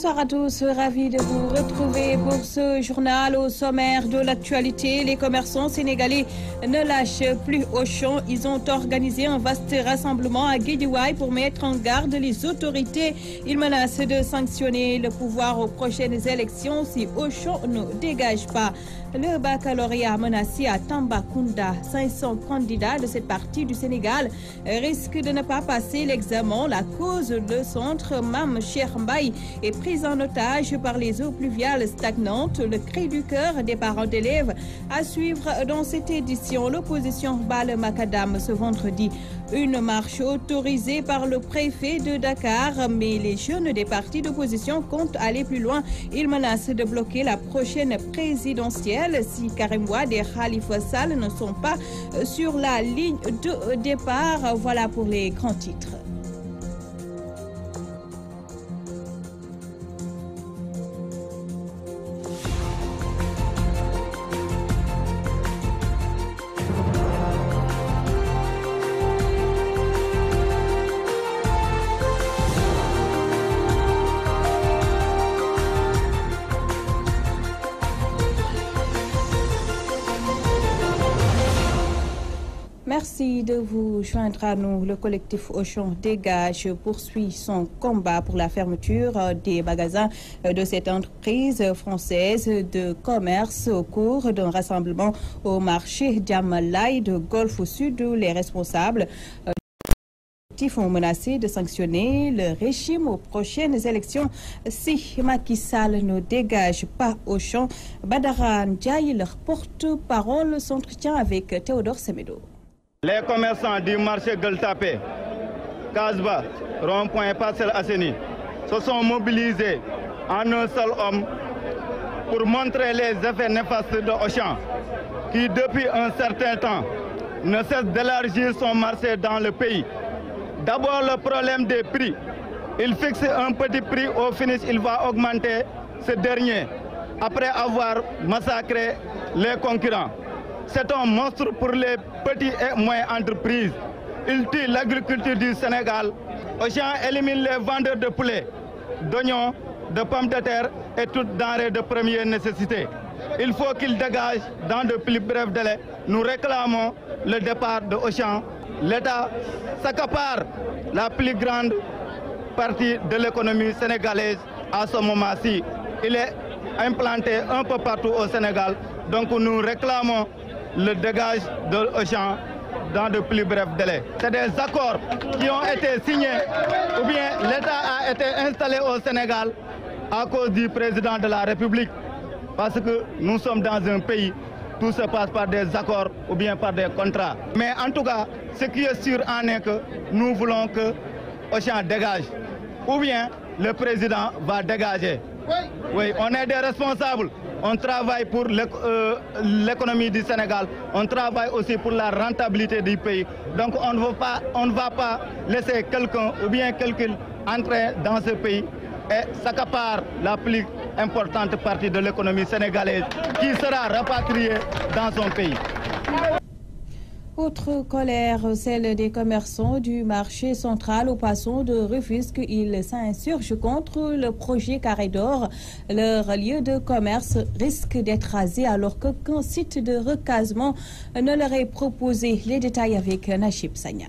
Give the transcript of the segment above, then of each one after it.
Bonsoir à tous, ravi de vous retrouver pour ce journal. Au sommaire de l'actualité, les commerçants sénégalais ne lâchent plus Auchan. Ils ont organisé un vaste rassemblement à Guédiawaye pour mettre en garde les autorités. Ils menacent de sanctionner le pouvoir aux prochaines élections si Auchan ne dégage pas. Le baccalauréat menacé à Tambacounda, 500 candidats de cette partie du Sénégal risquent de ne pas passer l'examen. La cause, le centre Mame Cheikh Mbaye est pris en otage par les eaux pluviales stagnantes. Le cri du cœur des parents d'élèves à suivre dans cette édition. L'opposition bat le macadam ce vendredi. Une marche autorisée par le préfet de Dakar, mais les jeunes des partis d'opposition comptent aller plus loin. Ils menacent de bloquer la prochaine présidentielle si Karim Wade et Khalifa Sall ne sont pas sur la ligne de départ. Voilà pour les grands titres. Merci de vous joindre à nous. Le collectif Auchan Dégage poursuit son combat pour la fermeture des magasins de cette entreprise française de commerce au cours d'un rassemblement au marché Diamalaï de Golfe Sud. Les responsables ont menacé de sanctionner le régime aux prochaines élections si Macky Sall ne dégage pas Auchan. Badara Ndiaye, leur porte-parole, s'entretient avec Théodore Semedo. Les commerçants du marché Gueule Tapée, Casbah, Rond-Point, Parcelles Assainies se sont mobilisés en un seul homme pour montrer les effets néfastes de Auchan, qui depuis un certain temps ne cesse d'élargir son marché dans le pays. D'abord le problème des prix. Il fixe un petit prix, au finish il va augmenter ce dernier, après avoir massacré les concurrents. C'est un monstre pour les petites et moyennes entreprises. Il tue l'agriculture du Sénégal. Auchan élimine les vendeurs de poulet, d'oignons, de pommes de terre et toutes denrées de première nécessité. Il faut qu'il dégage dans de plus brefs délais. Nous réclamons le départ de Auchan. L'État s'accapare la plus grande partie de l'économie sénégalaise à ce moment-ci. Il est implanté un peu partout au Sénégal. Donc nous réclamons le dégage de Auchan dans de plus brefs délais. C'est des accords qui ont été signés ou bien l'État a été installé au Sénégal à cause du président de la République. Parce que nous sommes dans un pays, tout se passe par des accords ou bien par des contrats. Mais en tout cas, ce qui est sûr en est que nous voulons que Auchan dégage. Ou bien le président va dégager. Oui, on est des responsables. On travaille pour l'économie du Sénégal. On travaille aussi pour la rentabilité du pays. Donc on ne va pas laisser quelqu'un ou bien quelqu'un entrer dans ce pays et s'accapare la plus importante partie de l'économie sénégalaise qui sera rapatriée dans son pays. Autre colère, celle des commerçants du marché central au Poisson de Rufisque. Ils s'insurgent contre le projet Carré d'Or. Leur lieu de commerce risque d'être rasé alors qu'aucun site de recasement ne leur est proposé. Les détails avec Nachib Sagna.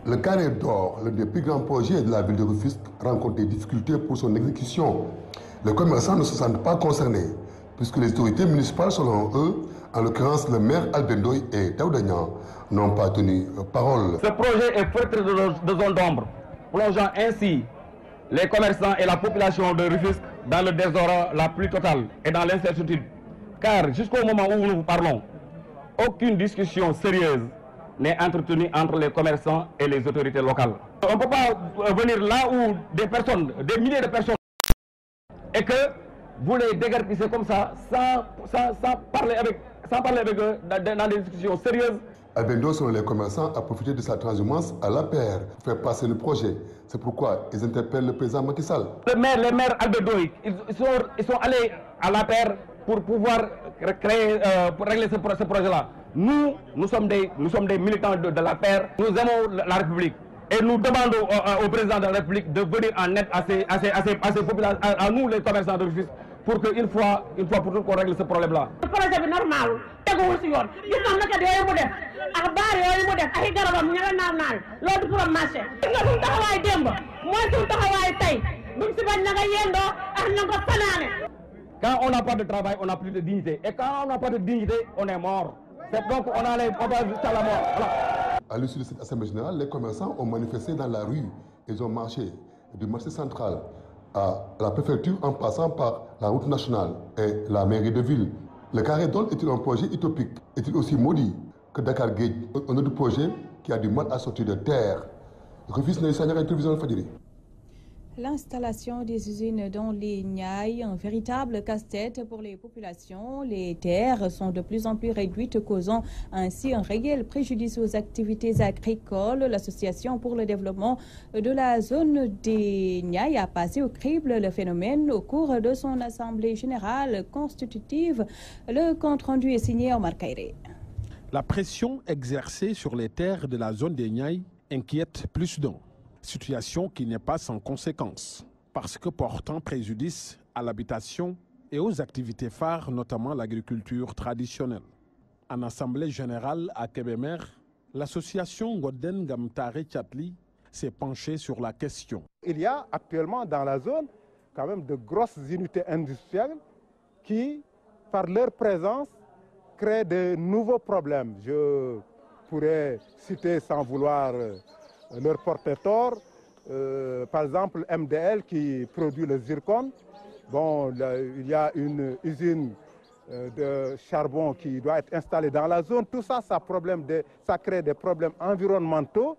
Le Carré d'Or, l'un des plus grands projets de la ville de Rufisque, rencontre des difficultés pour son exécution. Les commerçants ne se sentent pas concernés, puisque les autorités municipales, selon eux, en l'occurrence le maire Albendoy et Daoudagnan, n'ont pas tenu parole. Ce projet est feutré de zones d'ombre, plongeant ainsi les commerçants et la population de Rufisque dans le désordre la plus totale et dans l'incertitude. Car jusqu'au moment où nous parlons, aucune discussion sérieuse n'est entretenue entre les commerçants et les autorités locales. On ne peut pas venir là où des milliers de personnes, et que vous les dégarpissez comme ça, sans parler avec eux dans des discussions sérieuses. Albendo, selon les commerçants, a profité de sa transhumance à l'APR pour faire passer le projet. C'est pourquoi ils interpellent le président Macky Sall. Les maires Albendo, ils sont allés à l'APR pour pouvoir pour régler ce projet-là. Nous sommes des militants de l'APR. Nous aimons la République. Et nous demandons au président de la République de venir en aide à ces populations, à nous les commerçants de Rufisque, pour qu'une fois pour toutes qu'on règle ce problème-là. Le projet est normal, teguwul ci yoon gis nga naka yooyu mu def ak baar yooyu mu def ak garabam ña nga naaw loolu du pour marché. gis nga suñu taxawaay démb mooy suñu taxawaay tey duñ si bañ na nga yendoo ak na nga fanaane. Quand on n'a pas de travail, on n'a plus de dignité. Et quand on n'a pas de dignité, on est mort. C'est donc on va jusqu'à la mort. Voilà. À l'issue de cette assemblée générale, les commerçants ont manifesté dans la rue. Ils ont marché du marché central à la préfecture en passant par la route nationale et la mairie de ville. Le carré d'Ol est-il un projet utopique? Est-il aussi maudit que Dakar Gate, un autre projet qui a du mal à sortir de terre? Rufisque n'est pas télévision Fadiri. L'installation des usines dans les Niayes, un véritable casse-tête pour les populations. Les terres sont de plus en plus réduites, causant ainsi un réel préjudice aux activités agricoles. L'Association pour le développement de la zone des Niayes a passé au crible le phénomène au cours de son assemblée générale constitutive. Le compte-rendu est signé Omar Kairé. La pression exercée sur les terres de la zone des Niayes inquiète plus d'un. Situation qui n'est pas sans conséquences, parce que portant préjudice à l'habitation et aux activités phares, notamment l'agriculture traditionnelle. En assemblée générale à Kébémer, l'association Ngoden Gamtare Tchatli s'est penchée sur la question. Il y a actuellement dans la zone quand même de grosses unités industrielles qui, par leur présence, créent de nouveaux problèmes. Je pourrais citer sans vouloir leur porter tort, par exemple MDL qui produit le zircon. Bon, il y a une usine de charbon qui doit être installée dans la zone. Tout ça, ça crée des problèmes environnementaux,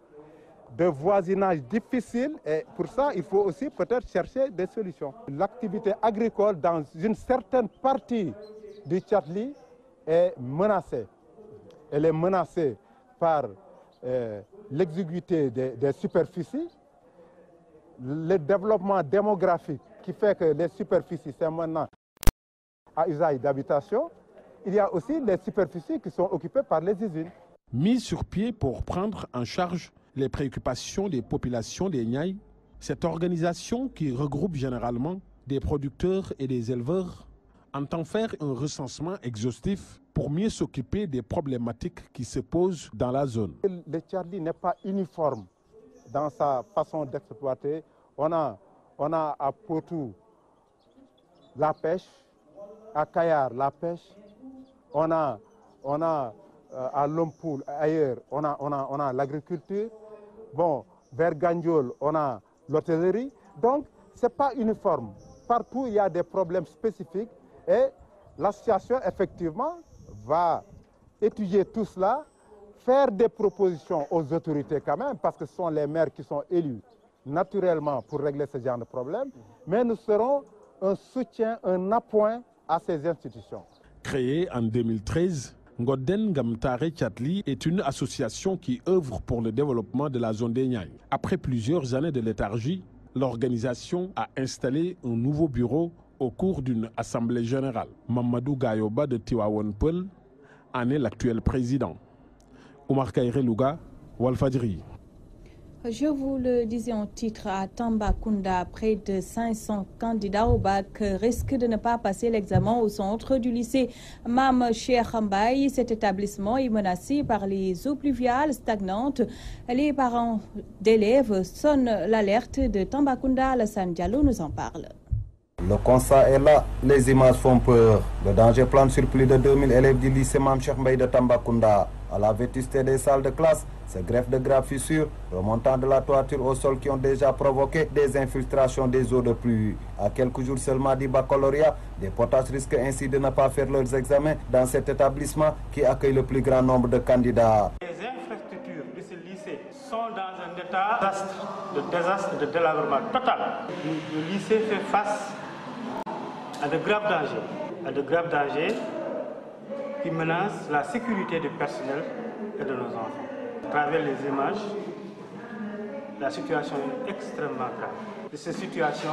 de voisinage difficile, et pour ça, il faut aussi peut-être chercher des solutions. L'activité agricole dans une certaine partie du Tchatli est menacée. Elle est menacée par l'exiguïté des superficies, le développement démographique qui fait que les superficies sont maintenant à usage d'habitation. Il y a aussi les superficies qui sont occupées par les usines. Mise sur pied pour prendre en charge les préoccupations des populations des Niayes, cette organisation qui regroupe généralement des producteurs et des éleveurs entend faire un recensement exhaustif pour mieux s'occuper des problématiques qui se posent dans la zone. Le Tchatli n'est pas uniforme dans sa façon d'exploiter. On a à Potou la pêche, à Kayar la pêche, on a à Lompoul ailleurs, on a l'agriculture. Bon, vers Gandiol, on a l'hôtellerie. Donc, ce n'est pas uniforme. Partout, il y a des problèmes spécifiques. Et l'association, effectivement, va étudier tout cela, faire des propositions aux autorités quand même, parce que ce sont les maires qui sont élus naturellement pour régler ce genre de problème. Mais nous serons un soutien, un appoint à ces institutions. Créée en 2013, Ngoden Gamtare Tchatli est une association qui œuvre pour le développement de la zone des Niayes. Après plusieurs années de léthargie, l'organisation a installé un nouveau bureau au cours d'une assemblée générale. Mamadou Gayoba de Tivaouane Peulh en est l'actuel président. Omar Kairé Louga, Walfadjri. Je vous le disais en titre, à Tambacounda, près de 500 candidats au bac risquent de ne pas passer l'examen au centre du lycée Mam Cheikh Mbaye. Cet établissement est menacé par les eaux pluviales stagnantes. Les parents d'élèves sonnent l'alerte de Tambacounda. Alassane Diallo nous en parle. Le constat est là, les images font peur. Le danger plane sur plus de 2000 élèves du lycée Mam Cheikh Mbaye de Tambacounda. À la vétusté des salles de classe, ces greffes de graves fissures remontant de la toiture au sol qui ont déjà provoqué des infiltrations des eaux de pluie. À quelques jours seulement du baccalauréat, des potages risquent ainsi de ne pas faire leurs examens dans cet établissement qui accueille le plus grand nombre de candidats. Les infrastructures de ce lycée sont dans un état de désastre, de délabrement total. Le lycée fait face à de graves dangers qui menacent la sécurité du personnel et de nos enfants. À travers les images, la situation est extrêmement grave. C'est cette situation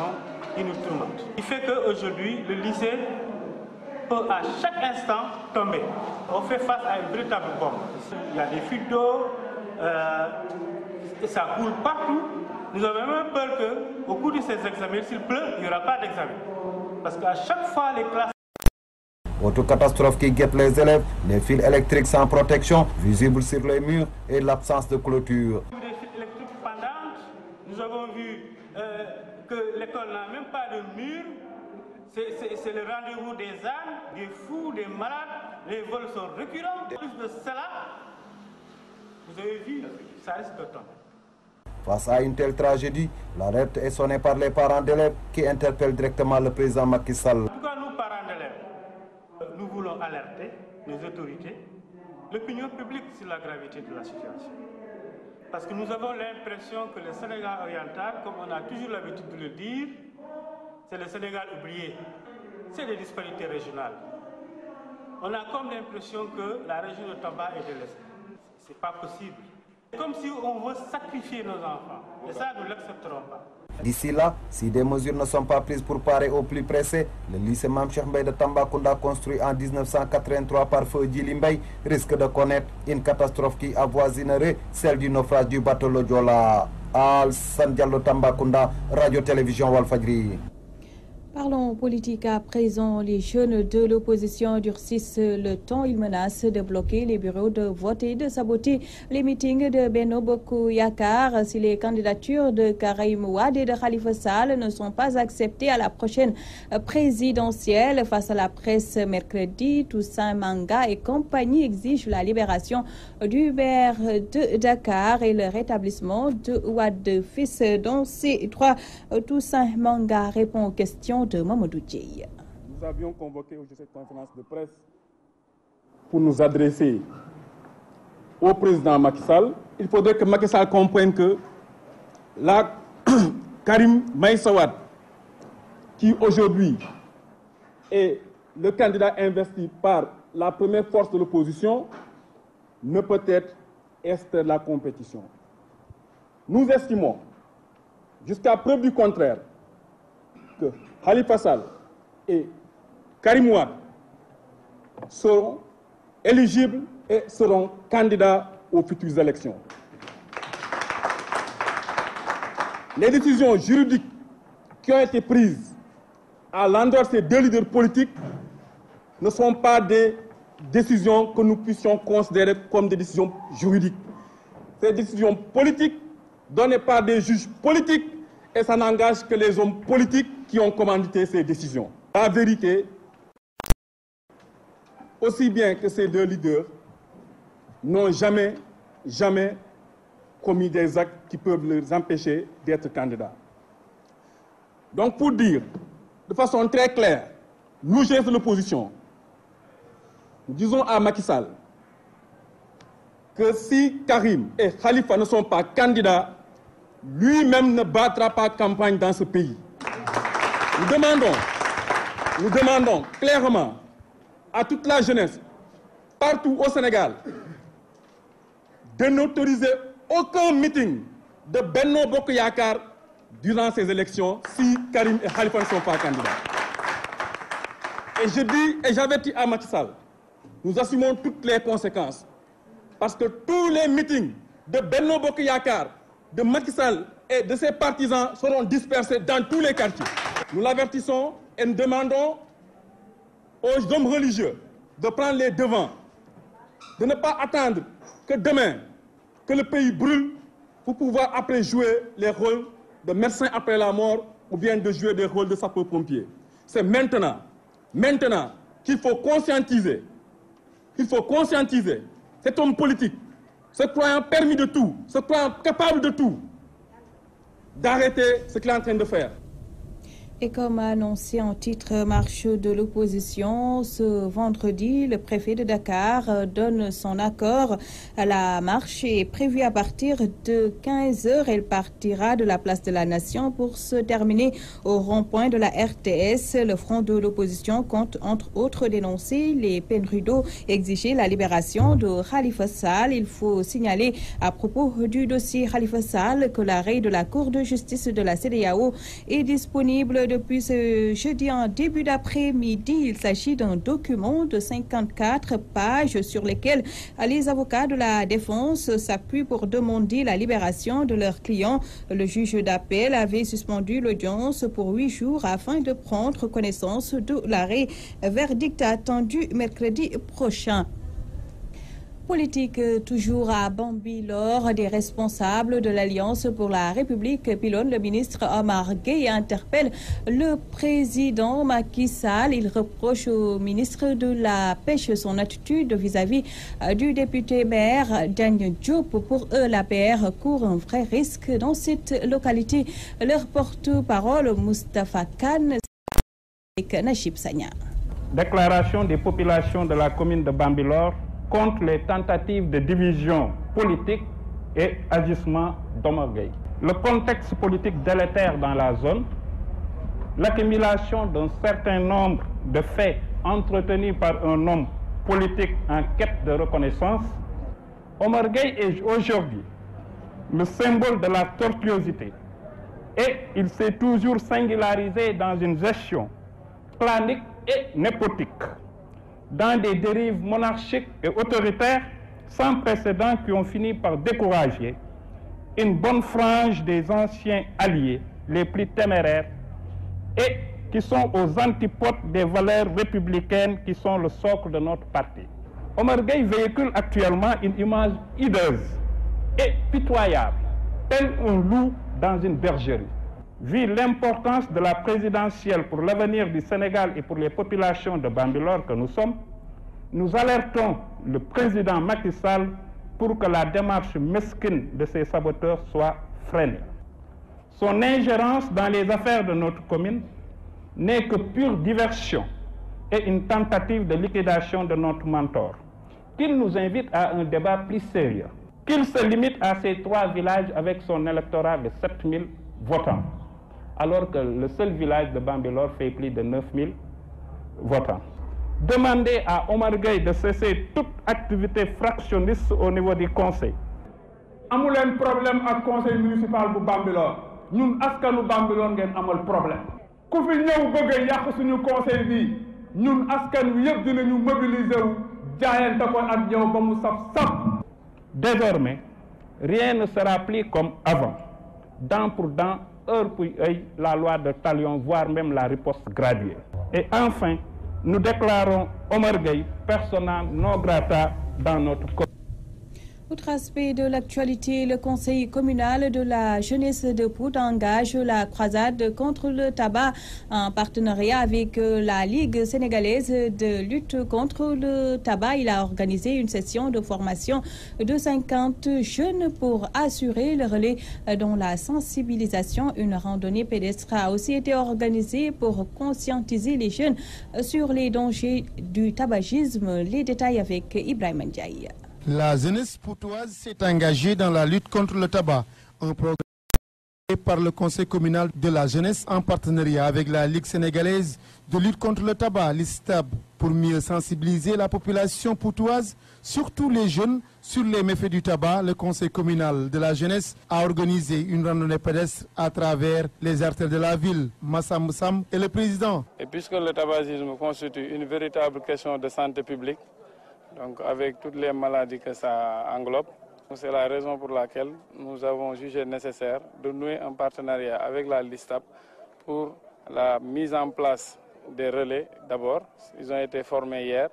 qui nous tourmente. Il fait qu'aujourd'hui, le lycée peut à chaque instant tomber. On fait face à une véritable bombe. Il y a des fuites d'eau, Et ça coule partout. Nous avons même peur qu'au cours de ces examens, s'il pleut, il n'y aura pas d'examen. Parce qu'à chaque fois, les classes... Autre catastrophe qui guette les élèves, les fils électriques sans protection, visibles sur les murs et l'absence de clôture. Des fils électriques pendantes, nous avons vu que l'école n'a même pas de mur. C'est le rendez-vous des ânes, des fous, des malades. Les vols sont récurrents. En plus de cela, vous avez vu, ça risque de tomber. Face à une telle tragédie, l'alerte est sonnée par les parents d'élèves qui interpellent directement le président Macky Sall. En tout cas, nous, parents d'élèves, nous voulons alerter les autorités, l'opinion publique sur la gravité de la situation. Parce que nous avons l'impression que le Sénégal oriental, comme on a toujours l'habitude de le dire, c'est le Sénégal oublié. C'est des disparités régionales. On a comme l'impression que la région de Tamba est délaissée. Ce n'est pas possible. C'est comme si on veut sacrifier nos enfants. Et ça, nous ne l'accepterons pas. D'ici là, si des mesures ne sont pas prises pour parer au plus pressé, le lycée Mame Cheikh Mbaye de Tambacounda, construit en 1983 par Feu Djily Mbaye, risque de connaître une catastrophe qui avoisinerait celle du naufrage du bateau le Joola. Alassane Diallo, Tambacounda, Radio-Télévision Walfadjri. Parlons politique à présent. Les jeunes de l'opposition durcissent le ton. Ils menacent de bloquer les bureaux de vote et de saboter les meetings de Benno Bokk Yakaar si les candidatures de Karim Wade et de Khalifa Sall ne sont pas acceptées à la prochaine présidentielle. Face à la presse mercredi, Toussaint Manga et compagnie exigent la libération du maire de Dakar et le rétablissement de Wade fils. Dans ces trois, Toussaint Manga répond aux questions de Mamadou Dieye. Nous avions convoqué aujourd'hui cette conférence de presse pour nous adresser au président Macky Sall. Il faudrait que Macky Sall comprenne que la Karim Meïssa Wade, qui aujourd'hui est le candidat investi par la première force de l'opposition, ne peut être extrait de la compétition. Nous estimons, jusqu'à preuve du contraire, que Khalifa Sall et Karim Wade seront éligibles et seront candidats aux futures élections. Les décisions juridiques qui ont été prises à l'endroit de ces deux leaders politiques ne sont pas des décisions que nous puissions considérer comme des décisions juridiques. Ces décisions politiques données par des juges politiques et ça n'engage que les hommes politiques qui ont commandité ces décisions. La vérité, aussi bien que ces deux leaders n'ont jamais commis des actes qui peuvent les empêcher d'être candidats. Donc pour dire de façon très claire, nous, chefs de l'opposition, nous disons à Macky Sall que si Karim et Khalifa ne sont pas candidats, lui-même ne battra pas campagne dans ce pays. Nous demandons clairement à toute la jeunesse, partout au Sénégal, de n'autoriser aucun meeting de Benno Bokk Yakaar durant ces élections si Karim et Khalifa ne sont pas candidats. Et je dis et j'avertis à Macky Sall, nous assumons toutes les conséquences. Parce que tous les meetings de Benno Bokk Yakaar, de Macky Sall et de ses partisans seront dispersés dans tous les quartiers. Nous l'avertissons et nous demandons aux hommes religieux de prendre les devants, de ne pas attendre que demain, que le pays brûle pour pouvoir après jouer les rôles de médecins après la mort ou bien de jouer des rôles de sapeurs-pompiers. C'est maintenant qu'il faut conscientiser cet homme politique, se croyant permis de tout, se croyant capable de tout, d'arrêter ce qu'il est en train de faire. Et comme annoncé en titre marche de l'opposition, ce vendredi, le préfet de Dakar donne son accord. La marche est prévue à partir de 15h. Elle partira de la place de la Nation pour se terminer au rond-point de la RTS. Le front de l'opposition compte entre autres dénoncer les pénuries d'eau et exiger la libération de Khalifa Sall. Il faut signaler à propos du dossier Khalifa Sall que l'arrêt de la Cour de justice de la CEDEAO est disponible depuis ce jeudi en début d'après-midi. Il s'agit d'un document de 54 pages sur lesquels les avocats de la défense s'appuient pour demander la libération de leurs clients. Le juge d'appel avait suspendu l'audience pour 8 jours afin de prendre connaissance de l'arrêt. Verdict attendu mercredi prochain. Politique toujours à Bambilor, des responsables de l'Alliance pour la République pilonnent le ministre Omar Gueye et interpelle le président Macky Sall. Il reproche au ministre de la Pêche son attitude vis-à-vis du député maire Diagne Diop. Pour eux, l'APR court un vrai risque dans cette localité. Leur porte-parole, Moustapha Khan, avec Nachib Sagna. Déclaration des populations de la commune de Bambilor contre les tentatives de division politique et agissement d'Omar Gueye. Le contexte politique délétère dans la zone, l'accumulation d'un certain nombre de faits entretenus par un homme politique en quête de reconnaissance, Omar Gueye est aujourd'hui le symbole de la tortuosité et il s'est toujours singularisé dans une gestion clanique et népotique, dans des dérives monarchiques et autoritaires sans précédent qui ont fini par décourager une bonne frange des anciens alliés les plus téméraires et qui sont aux antipodes des valeurs républicaines qui sont le socle de notre parti. Omar Gueye véhicule actuellement une image hideuse et pitoyable, tel un loup dans une bergerie. Vu l'importance de la présidentielle pour l'avenir du Sénégal et pour les populations de Bambilor que nous sommes, nous alertons le président Macky Sall pour que la démarche mesquine de ces saboteurs soit freinée. Son ingérence dans les affaires de notre commune n'est que pure diversion et une tentative de liquidation de notre mentor. Qu'il nous invite à un débat plus sérieux, qu'il se limite à ces 3 villages avec son électorat de 7000 votants, alors que le seul village de Bambilor fait plus de 9000 votants. Demander à Omar Gueye de cesser toute activité fractionniste au niveau du conseil. Amul leen problème ak conseil municipal bu Bambilor ñun askanu Bambilor ngeen amal problème ku fi ñëw bëgg a yàq suñu conseil bi ñun askan wi yëpp dinañu mobiliser wu jaayante ko ak yow ba mu saf. Désormais, rien ne sera plus comme avant. Dent pour dent, heure pour œil, la loi de talion, voire même la riposte graduée. Et enfin, nous déclarons Omar Gueye persona non grata dans notre commune. Autre aspect de l'actualité, le conseil communal de la jeunesse de Pout engage la croisade contre le tabac en partenariat avec la Ligue sénégalaise de lutte contre le tabac. Il a organisé une session de formation de 50 jeunes pour assurer le relais dans la sensibilisation. Une randonnée pédestre a aussi été organisée pour conscientiser les jeunes sur les dangers du tabagisme. Les détails avec Ibrahim Ndiaye. La jeunesse poutoise s'est engagée dans la lutte contre le tabac, un programme par le Conseil communal de la jeunesse en partenariat avec la Ligue sénégalaise de lutte contre le tabac, l'ISTAB, pour mieux sensibiliser la population poutoise, surtout les jeunes, sur les méfaits du tabac. Le Conseil communal de la jeunesse a organisé une randonnée pédestre à travers les artères de la ville. Massam Sam est le président. Et puisque le tabagisme constitue une véritable question de santé publique, donc avec toutes les maladies que ça englobe, c'est la raison pour laquelle nous avons jugé nécessaire de nouer un partenariat avec la LISTAB pour la mise en place des relais d'abord. Ils ont été formés hier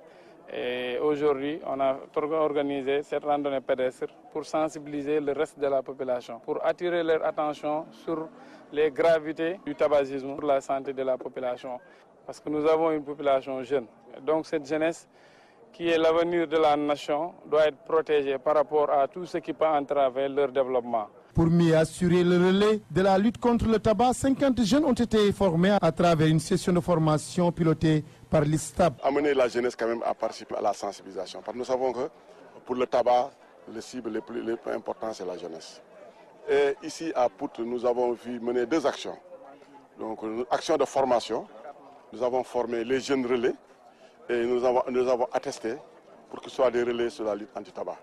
et aujourd'hui on a organisé cette randonnée pédestre pour sensibiliser le reste de la population, pour attirer leur attention sur les gravités du tabagisme pour la santé de la population. Parce que nous avons une population jeune. Donc cette jeunesse qui est l'avenir de la nation, doit être protégée par rapport à tout ce qui peut entraver leur développement. Pour mieux assurer le relais de la lutte contre le tabac, 50 jeunes ont été formés à travers une session de formation pilotée par l'ISTAB. Amener la jeunesse quand même à participer à la sensibilisation, parce que nous savons que pour le tabac, le cible le plus important c'est la jeunesse. Et ici à Pout, nous avons vu mener 2 actions. Donc, une action de formation, nous avons formé les jeunes relais, et nous avons attesté pour que ce soit des relais sur la lutte anti-tabac,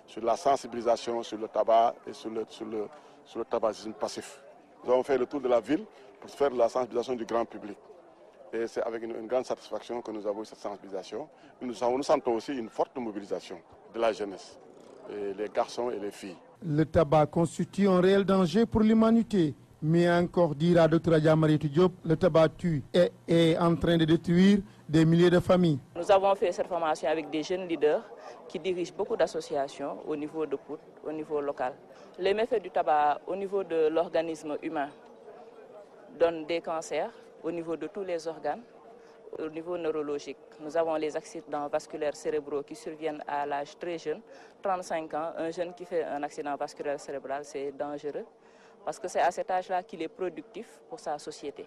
sur la sensibilisation sur le tabac et sur le tabagisme passif. Nous avons fait le tour de la ville pour faire de la sensibilisation du grand public. Et c'est avec une grande satisfaction que nous avons eu cette sensibilisation. Nous sentons aussi une forte mobilisation de la jeunesse, et les garçons et les filles. Le tabac constitue un réel danger pour l'humanité. Mais encore dira Dr Adjamaritou Diop, le tabac tue et est en train de détruire des milliers de familles. Nous avons fait cette formation avec des jeunes leaders qui dirigent beaucoup d'associations au niveau de Pout, au niveau local. Les méfaits du tabac au niveau de l'organisme humain donnent des cancers au niveau de tous les organes, au niveau neurologique. Nous avons les accidents vasculaires cérébraux qui surviennent à l'âge très jeune, 35 ans. Un jeune qui fait un accident vasculaire cérébral, c'est dangereux parce que c'est à cet âge-là qu'il est productif pour sa société.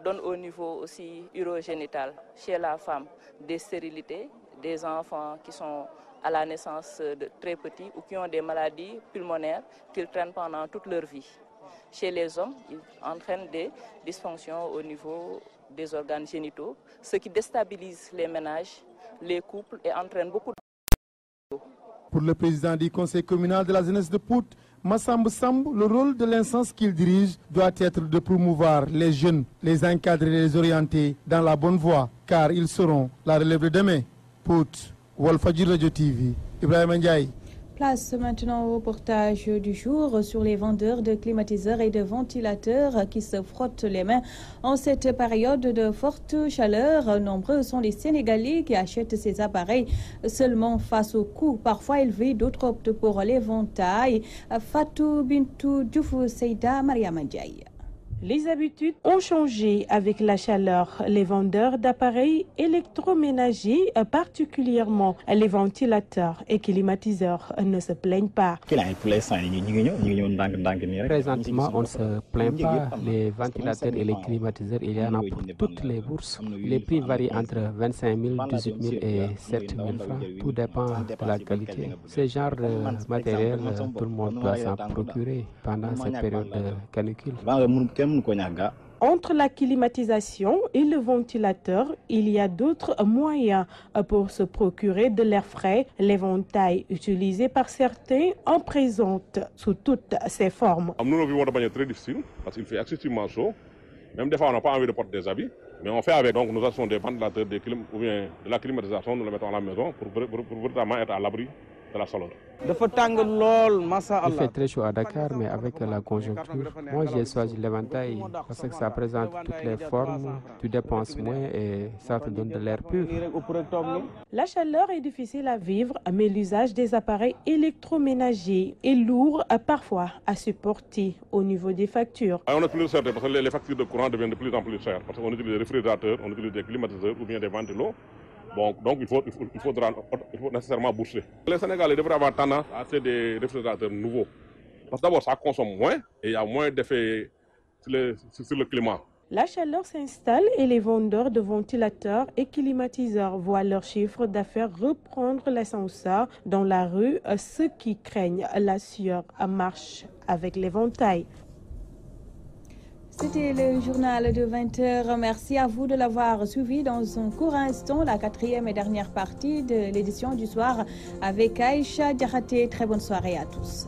Donne au niveau aussi urogénital, chez la femme, des stérilités, des enfants qui sont à la naissance très petits ou qui ont des maladies pulmonaires qu'ils traînent pendant toute leur vie. Chez les hommes, ils entraînent des dysfonctions au niveau des organes génitaux, ce qui déstabilise les ménages, les couples et entraîne beaucoup de... Pour le président du conseil communal de la jeunesse de Pout, Massamba Samb, le rôle de l'instance qu'il dirige doit être de promouvoir les jeunes, les encadrer et les orienter dans la bonne voie, car ils seront la relève de demain. Pout, Walfadjri Radio TV, Ibrahima Ndiaye. Place maintenant au reportage du jour sur les vendeurs de climatiseurs et de ventilateurs qui se frottent les mains en cette période de forte chaleur. Nombreux sont les Sénégalais qui achètent ces appareils seulement face au coût parfois élevé. D'autres optent pour l'éventail. Fatou Bintou Dioufou Seida Mariam Ndiaye. Les habitudes ont changé avec la chaleur. Les vendeurs d'appareils électroménagers, particulièrement les ventilateurs et climatiseurs, ne se plaignent pas. Présentement, on ne se plaint pas. Les ventilateurs et les climatiseurs, il y en a pour toutes les bourses. Les prix varient entre 25 000, 18 000 et 7 000 francs. Tout dépend de la qualité. Ce genre de matériel, tout le monde doit s'en procurer pendant cette période de canicule. Entre la climatisation et le ventilateur, il y a d'autres moyens pour se procurer de l'air frais. L'éventail utilisé par certains en présente sous toutes ses formes. Nous le vivons de manière très difficile parce qu'il fait excessivement chaud. Même des fois, on n'a pas envie de porter des habits. Mais on fait avec. Donc nous avons des ventilateurs ou bien de la climatisation, nous le mettons à la maison pour vraiment être à l'abri de la chaleur. Il fait très chaud à Dakar, mais avec la conjoncture, moi j'ai choisi l'éventail parce que ça présente toutes les formes, tu dépenses moins et ça te donne de l'air pur. La chaleur est difficile à vivre, mais l'usage des appareils électroménagers est lourd parfois à supporter au niveau des factures. On est plus certain parce que les factures de courant deviennent de plus en plus chères parce qu'on utilise des réfrigérateurs, on utilise des climatiseurs ou bien des ventilos. Donc il faut nécessairement booster. Les Sénégalais devraient avoir tendance à acheter des réfrigérateurs nouveaux. Parce que d'abord, ça consomme moins et il y a moins d'effets sur le climat. La chaleur s'installe et les vendeurs de ventilateurs et climatiseurs voient leur chiffre d'affaires reprendre l'ascenseur dans la rue. Ceux qui craignent la sueur marchent avec l'éventail. C'était le journal de 20h. Merci à vous de l'avoir suivi. Dans un court instant, la 4e et dernière partie de l'édition du soir avec Aïcha Diakhaté. Très bonne soirée à tous.